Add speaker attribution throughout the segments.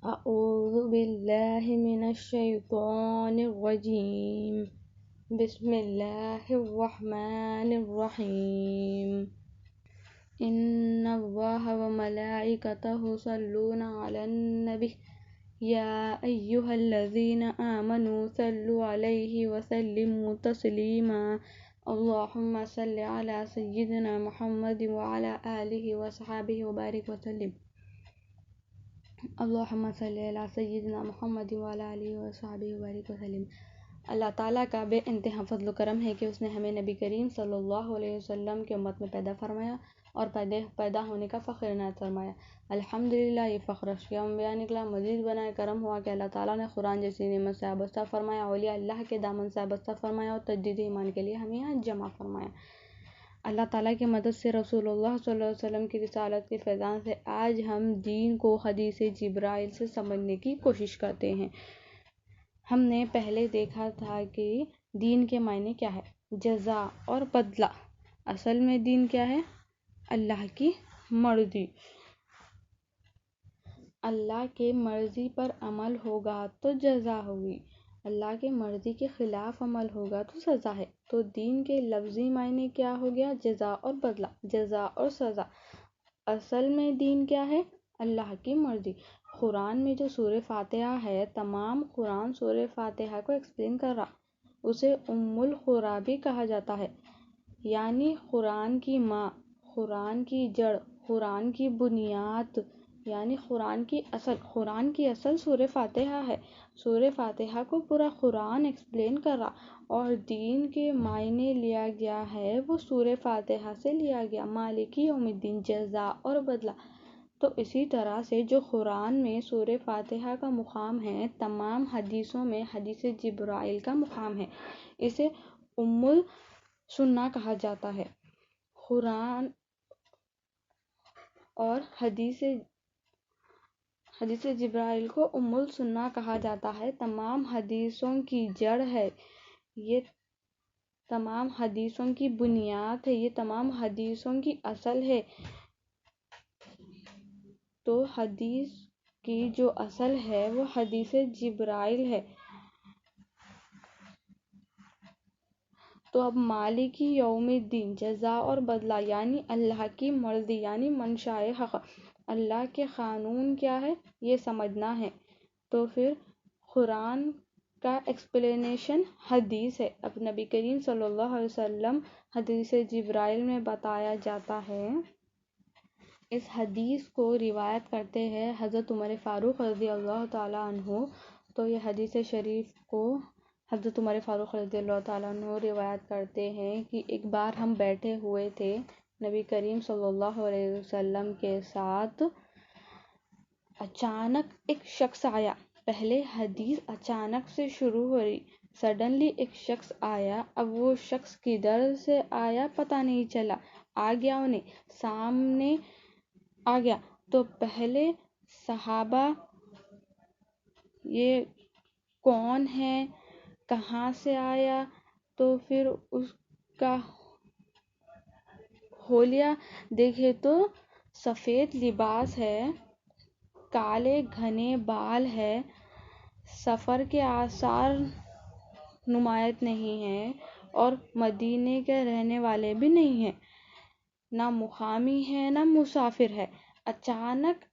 Speaker 1: أعوذ بالله من الشيطان الرجيم. بسم الله الرحمن الرحيم. إن الله وملائكته يصلون على النبي يا أيها الذين آمنوا صلوا عليه وسلموا تسليما. اللهم صل على سيدنا محمد وعلى آله وصحبه وبارك وسلم. اللہم صلی علی سیدنا محمد وعلی آلہ وصحبہ وبارک وسلم۔ اللہ تعالیٰ کا بے انتہا فضل و کرم ہے کہ اس نے ہمیں نبی کریم صلی اللہ علیہ وسلم کے امت میں پیدا فرمایا اور پیدا ہونے کا فخر عنایت فرمایا۔ الحمدللہ، یہ فخر اشیاء انبیاء نکلا، مزید بنائے کرم ہوا کہ اللہ تعالیٰ نے قرآن جیسی نعمت سے آبستہ فرمایا، اولیاء اللہ کے دامن سے آبستہ فرمایا اور تجدید ایمان کے لیے ہمیں یہاں جمع فرمایا۔ اللہ تعالیٰ کی مدد سے رسول اللہ صلی اللہ علیہ وسلم کی رسالت کے فیضان سے آج ہم دین کو حدیث جبرائیل سے سمجھنے کی کوشش کرتے ہیں۔ ہم نے پہلے دیکھا تھا کہ دین کے معنی کیا ہے، جزا اور بدلہ۔ اصل میں دین کیا ہے؟ اللہ کی مرضی۔ اللہ کے مرضی پر عمل ہوگا تو جزا ہوگی، اللہ کے مرضی کے خلاف عمل ہوگا تو سزا ہے۔ تو دین کے لفظی معنی کیا ہو گیا؟ جزا اور بدلہ، جزا اور سزا۔ اصل میں دین کیا ہے؟ اللہ کی مرضی۔ قرآن میں جو سورہ فاتحہ ہے، تمام قرآن سورہ فاتحہ کو ایکسپلین کر رہا، اسے ام القرآن بھی کہا جاتا ہے، یعنی قرآن کی ماں، قرآن کی جڑ، قرآن کی بنیاد، یعنی قرآن کی اصل سورہ فاتحہ ہے۔ سورہ فاتحہ کو پورا قرآن ایکسپلین کر رہا اور دین کے معنی لیا گیا ہے وہ سورہ فاتحہ سے لیا گیا، مالک یوم الدین، جزا اور بدلہ۔ تو اسی طرح سے جو قرآن میں سورہ فاتحہ کا مقام ہے، تمام حدیثوں میں حدیث جبرائیل کا مقام ہے، اسے ام السنہ کہا جاتا ہے۔ قرآن اور حدیث جبرائیل کو ام السنہ کہا جاتا ہے، تمام حدیثوں کی جڑ ہے، یہ تمام حدیثوں کی بنیاد ہے، یہ تمام حدیثوں کی اصل ہے۔ تو حدیث کی جو اصل ہے وہ حدیث جبرائیل ہے۔ تو اب مالک یوم الدین، جزا اور بدلہ، یعنی اللہ کی مرضی، یعنی منشاء حق، اللہ کے قانون کیا ہے یہ سمجھنا ہے۔ تو پھر قرآن کا ایکسپلینیشن حدیث ہے۔ اب نبی کریم صلی اللہ علیہ وسلم حدیث جبرائیل میں بتایا جاتا ہے، اس حدیث کو روایت کرتے ہیں حضرت عمر فاروق رضی اللہ تعالیٰ عنہ۔ تو یہ حدیث شریف کو حضرت عمر فاروق رضی اللہ تعالیٰ عنہ روایت کرتے ہیں کہ ایک بار ہم بیٹھے ہوئے تھے نبی کریم صلی اللہ علیہ وسلم کے ساتھ، اچانک ایک شخص آیا۔ پہلے حدیث اچانک سے شروع ہو رہی، سڈنلی ایک شخص آیا۔ اب وہ شخص کدھر سے آیا پتہ نہیں چلا، آ گیا انہیں سامنے آ گیا۔ تو پہلے صحابہ یہ کون ہے، کہاں سے آیا؟ تو پھر اس کا حلیہ دیکھے تو سفید لباس ہے، کالے گھنے بال ہے، سفر کے آثار نمایاں نہیں ہیں اور مدینے کے رہنے والے بھی نہیں ہیں، نہ مقامی ہے نہ مسافر ہے۔ اچانک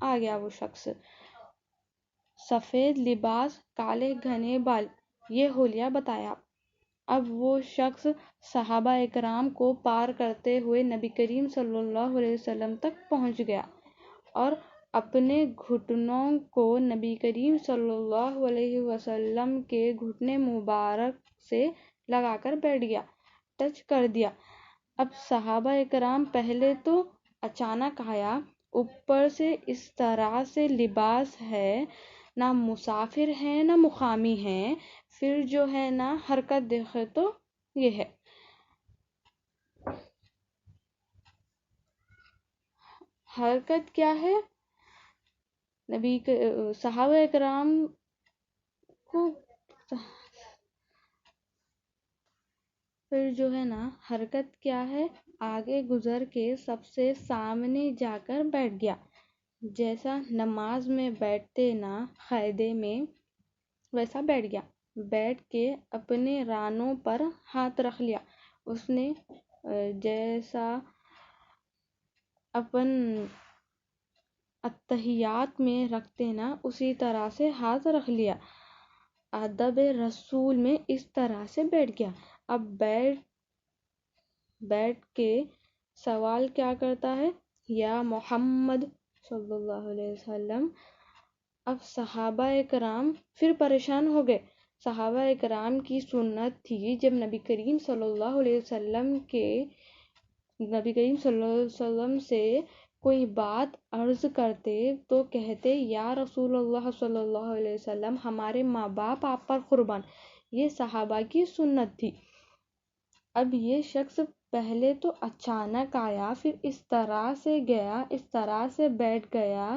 Speaker 1: آ گیا وہ شخص، سفید لباس، کالے گھنے بال، یہ حلیہ بتایا۔ اب وہ شخص صحابہ اکرام کو پار کرتے ہوئے نبی کریم صلی اللہ علیہ وسلم تک پہنچ گیا اور اپنے گھٹنوں کو نبی کریم صلی اللہ علیہ وسلم کے گھٹنے مبارک سے لگا کر بیٹھ گیا، ٹچ کر دیا۔ اب صحابہ اکرام پہلے تو اچانک آیا، اوپر سے اس طرح سے لباس ہے، نہ مسافر ہے نہ مقامی ہے، پھر جو ہے نا حرکت دیکھے تو یہ ہے۔ حرکت کیا ہے؟ صحابہ اکرام کو پھر جو ہے نا حرکت کیا ہے، آگے گزر کے سب سے سامنے جا کر بیٹھ گیا۔ جیسا نماز میں بیٹھتے نا قاعدے میں ویسا بیٹھ گیا، بیٹھ کے اپنے رانوں پر ہاتھ رکھ لیا۔ اس نے جیسا اپن اتحیات میں رکھتے نا اسی طرح سے ہاتھ رکھ لیا۔ ادب رسول میں اس طرح سے بیٹھ گیا۔ اب بیٹھ کے سوال کیا کرتا ہے؟ یا محمد صلی اللہ علیہ وسلم۔ اب صحابہ کرام پھر پریشان ہو گئے۔ صحابہ کرام کی سنت تھی جب نبی کریم صلی اللہ علیہ وسلم سے کوئی بات عرض کرتے تو کہتے یا رسول اللہ صلی اللہ علیہ وسلم ہمارے ماں باپ آپ پر قربان۔ یہ صحابہ کی سنت تھی۔ اب یہ شخص پہلے تو اچانک آیا، پھر اس طرح سے گیا، اس طرح سے بیٹھ گیا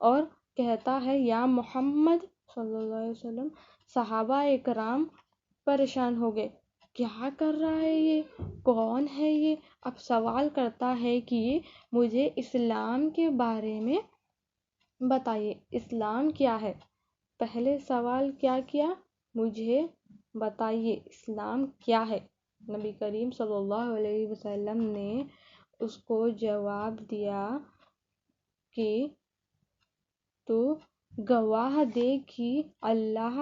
Speaker 1: اور کہتا ہے یا محمد صلی اللہ علیہ وسلم۔ صحابہ کرام پریشان ہو گئے، کیا کر رہا ہے یہ؟ کون ہے یہ؟ اب سوال کرتا ہے کہ مجھے اسلام کے بارے میں بتائیے، اسلام کیا ہے؟ پہلے سوال کیا کیا؟ مجھے بتائیے اسلام کیا ہے؟ نبی کریم صلی اللہ علیہ وسلم نے اس کو جواب دیا کہ تو گواہ دے کہ اللہ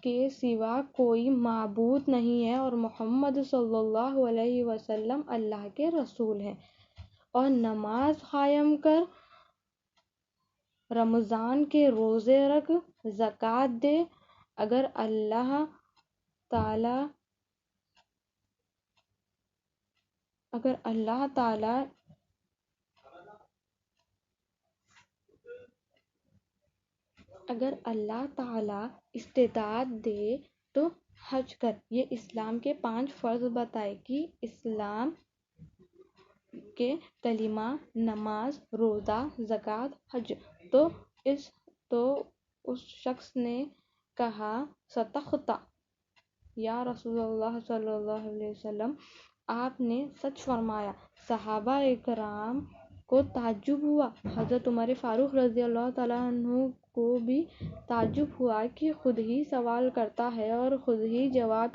Speaker 1: کے سوا کوئی معبود نہیں ہے اور محمد صلی اللہ علیہ وسلم اللہ کے رسول ہیں، اور نماز قائم کر، رمضان کے روزے رکھ، زکوٰۃ دے، اگر اللہ تعالی استطاعت دے تو حج کر۔ یہ اسلام کے 5 فرض بتائے کہ اسلام کے کلمہ، نماز، روزہ، زکوٰۃ، حج۔ تو اس شخص نے کہا صدقت یا رسول اللہ صلی اللہ علیہ وسلم، آپ نے سچ فرمایا۔ صحابہ کرام کو تعجب ہوا، حضرت عمر فاروق رضی اللہ تعالیٰ عنہ کو بھی تعجب ہوا کہ خود ہی سوال کرتا ہے اور خود ہی جواب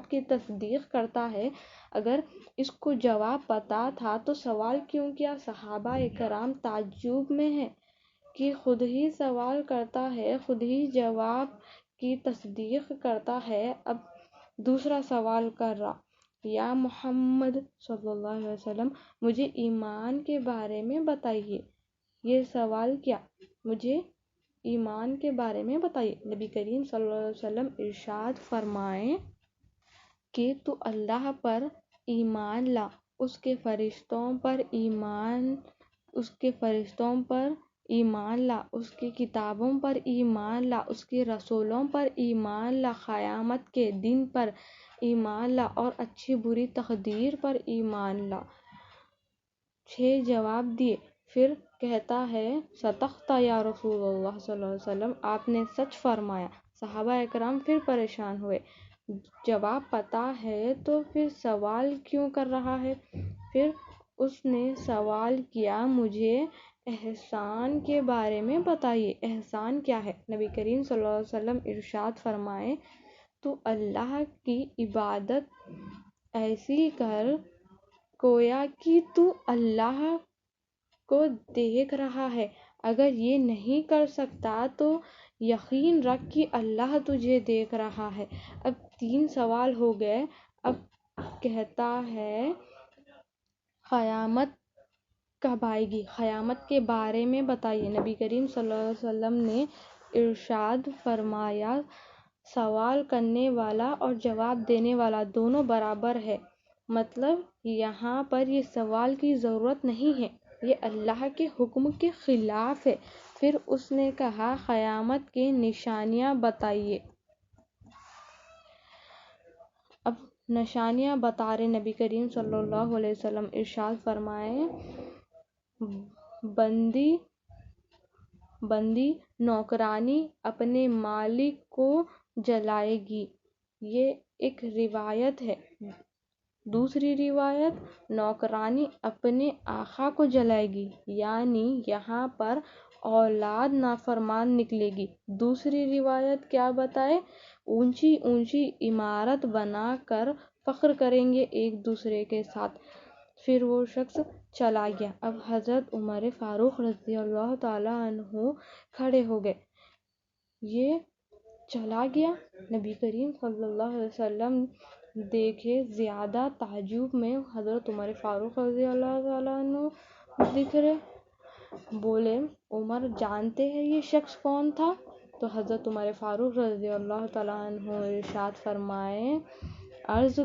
Speaker 1: کی تصدیق کرتا ہے۔ اگر اس کو جواب پتا تھا تو سوال کیوں کیا؟ صحابہ کرام تعجب میں ہیں کہ خود ہی سوال کرتا ہے، خود ہی جواب کی تصدیق کرتا ہے۔ اب دوسرا سوال کر رہا، یا محمد صلی اللہ علیہ وسلم مجھے ایمان کے بارے میں بتائیے۔ یہ سوال کیا؟ مجھے ایمان کے بارے میں بتائیے۔ نبی کریم صلی اللہ علیہ وسلم ارشاد فرمائے کہ تو اللہ پر ایمان لا، اس کے فرشتوں پر ایمان لا، اس کی کتابوں پر ایمان لا، اس کے رسولوں پر ایمان لا، قیامت کے دن پر ایمان لا اور اچھی بری تقدیر پر ایمان لا۔ 6 جواب دیے، پھر کہتا ہے صدقت یا رسول اللہ صلی اللہ علیہ وسلم، آپ نے سچ فرمایا۔ صحابہ کرام پھر پریشان ہوئے، جواب پتا ہے تو پھر سوال کیوں کر رہا ہے؟ پھر اس نے سوال کیا، مجھے احسان کے بارے میں بتائیے، احسان کیا ہے؟ نبی کریم صلی اللہ علیہ وسلم ارشاد فرمائے، تو اللہ کی عبادت ایسی کر گویا کہ تو اللہ کو دیکھ رہا ہے، اگر یہ نہیں کر سکتا تو یقین رکھ کہ اللہ تجھے دیکھ رہا ہے۔ اب 3 سوال ہو گئے۔ اب کہتا ہے قیامت کب آئے گی؟ قیامت کے بارے میں بتائیے۔ نبی کریم صلی اللہ علیہ وسلم نے ارشاد فرمایا، سوال کرنے والا اور جواب دینے والا دونوں برابر ہے، مطلب یہاں پر یہ سوال کی ضرورت نہیں ہے، یہ اللہ کے حکم کے خلاف ہے۔ پھر اس نے کہا قیامت کی نشانیاں بتائیے۔ اب نشانیاں بتا رہے نبی کریم صلی اللہ علیہ وسلم، ارشاد فرمائے، بندی نوکرانی اپنے مالک کو جلائے گی۔ یہ ایک روایت ہے، دوسری روایت نوکرانی اپنے آقا کو جلائے گی، یعنی یہاں پر اولاد نافرمان نکلے گی۔ دوسری روایت کیا بتائے، اونچی اونچی عمارت بنا کر فخر کریں گے ایک دوسرے کے ساتھ۔ پھر وہ شخص چلا گیا۔ اب حضرت عمر فاروق رضی اللہ تعالیٰ عنہ کھڑے ہو گئے۔ یہ چلا گیا، نبی کریم صلی اللہ علیہ وسلم دیکھے، زیادہ تعجب میں حضرت عمر فاروق رضی اللہ تعالیٰ عنہ دکھ رہے۔ بولے عمر جانتے ہیں یہ شخص کون تھا؟ تو حضرت عمر فاروق رضی اللہ تعالیٰ عنہ ارشاد فرمائے، عرض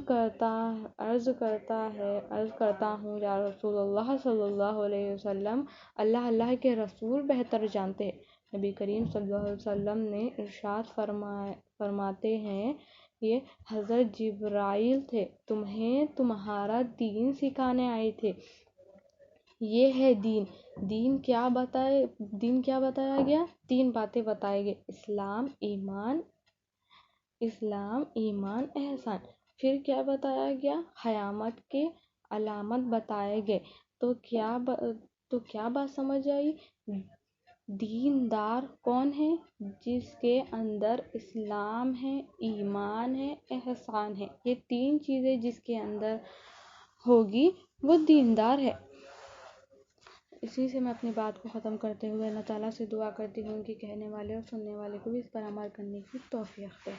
Speaker 1: کرتا ہوں یا رسول اللہ صلی اللہ علیہ وسلم، اللہ کے رسول بہتر جانتے ہیں۔ نبی کریم صلی اللہ علیہ وسلم نے ارشاد فرماتے ہیں، یہ حضرت جبرائیل تھے، تمہیں تمہارا دین سکھانے آئے تھے۔ یہ ہے دین۔ دین کیا بتایا گیا؟ 3 باتیں بتائے گئے، اسلام، ایمان، احسان۔ پھر کیا بتایا گیا؟ قیامت کے علامت بتائے گئے۔ تو کیا بات سمجھ آئی؟ دیندار کون ہے؟ جس کے اندر اسلام ہے، ایمان ہے، احسان ہے۔ یہ 3 چیزیں جس کے اندر ہوگی وہ دیندار ہے۔ اسی سے میں اپنی بات کو ختم کرتے ہوئے اللہ تعالیٰ سے دعا کرتی ہوں کہ کہنے والے اور سننے والے کو بھی اس پر عمل کرنے کی توفیق دے۔